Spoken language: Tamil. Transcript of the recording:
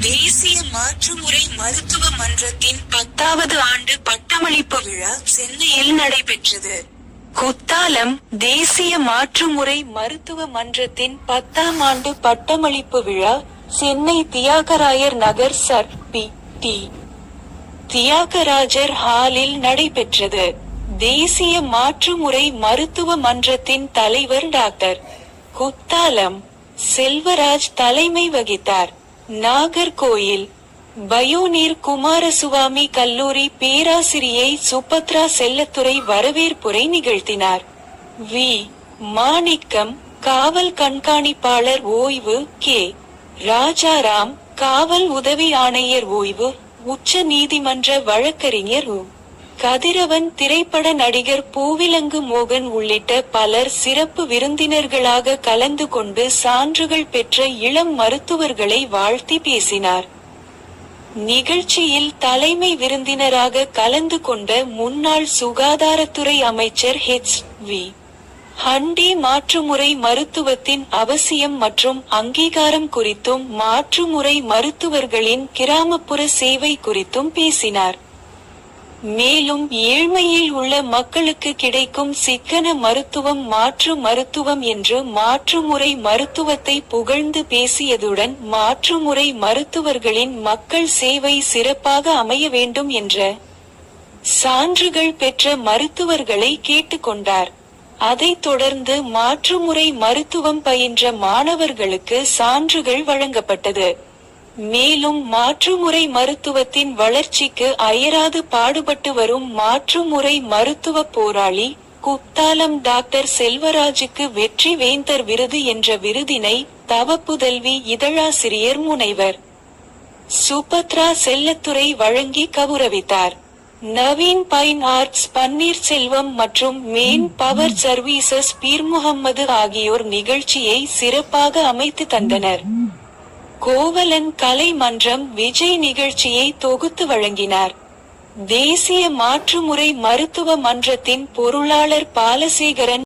தேசிய மாற்றுமுறை மருத்துவ மன்றத்தின் 10வது ஆண்டு பட்டமளிப்பு விழா சென்னையில் நடைபெற்றது. குத்தாலம் தேசிய மாற்றுமுறை மருத்துவ மன்றத்தின் 10ஆம் ஆண்டு பட்டமளிப்பு விழா சென்னை தியாகராயர் நகர் சர். பி. தியாகராஜர் ஹாலில் நடைபெற்றது. தேசிய மாற்றுமுறை மருத்துவ மன்றத்தின் தலைவர் டாக்டர் குத்தாலம் செல்வராஜ் தலைமை வகித்தார். நாகர்கோயில் பயோநீர் குமாரசுவாமி கல்லூரி பேராசிரியை சுபத்ரா செல்லத்துரை வரவேற்புரை நிகழ்த்தினார். வி. மாணிக்கம் காவல் கண்காணிப்பாளர் ஓய்வு, கே. ராஜாராம் காவல் உதவி ஆணையர் ஓய்வு, உச்ச நீதிமன்ற வழக்கறிஞர் உ. கதிரவன் திரைப்பட நடிகர் பூவிலங்கு மோகன் உள்ளிட்ட பலர் சிறப்பு விருந்தினர்களாக கலந்து கொண்டு சான்றுகள் பெற்ற இளம் மருத்துவர்களை வாழ்த்தி பேசினார். நிகழ்ச்சியில் தலைமை விருந்தினராக கலந்து கொண்ட முன்னாள் சுகாதாரத்துறை அமைச்சர் ஹெச். வி. ஹண்டி மாற்றுமுறை மருத்துவத்தின் அவசியம் மற்றும் அங்கீகாரம் குறித்தும் மாற்றுமுறை மருத்துவர்களின் கிராமப்புற சேவை குறித்தும் பேசினார். மேலும் ஏழ்மையில் உள்ள மக்களுக்கு கிடைக்கும் சிக்கன மருத்துவம் மாற்று மருத்துவம் என்று மாற்றுமுறை மருத்துவத்தை புகழ்ந்து பேசியதுடன் மாற்றுமுறை மருத்துவர்களின் மக்கள் சேவை சிறப்பாக அமைய வேண்டும் என்ற சான்றுகள் பெற்ற மருத்துவர்களை கேட்டுக்கொண்டார். அதைத் தொடர்ந்து மாற்றுமுறை மருத்துவம் பயின்ற மாணவர்களுக்கு சான்றுகள் வழங்கப்பட்டது. மேலும் மாற்றுமுறை மருத்துவத்தின் வளர்ச்சிக்கு அயராது பாடுபட்டு வரும் மாற்றுமுறை மருத்துவ போராளி குத்தாலம் டாக்டர் செல்வராஜுக்கு வெற்றி வேந்தர் விருது என்ற விருதினை தவப்புதல்வி இதழாசிரியர் முனைவர் சுபத்ரா செல்லத்துரை வழங்கி கௌரவித்தார். நவீன் பைன் ஆர்ட்ஸ் பன்னீர்செல்வம் மற்றும் மெயின் பவர் சர்வீசஸ் பீர்முகம்மது ஆகியோர் நிகழ்ச்சியை சிறப்பாக அமைத்து தந்தனர். கோவலன் கலை மன்றம் விஜய் நிகழ்ச்சியை தொகுத்து வழங்கினார். தேசிய மாற்றுமுறை மருத்துவ மன்றத்தின் பொருளாளர் பாலசேகரன்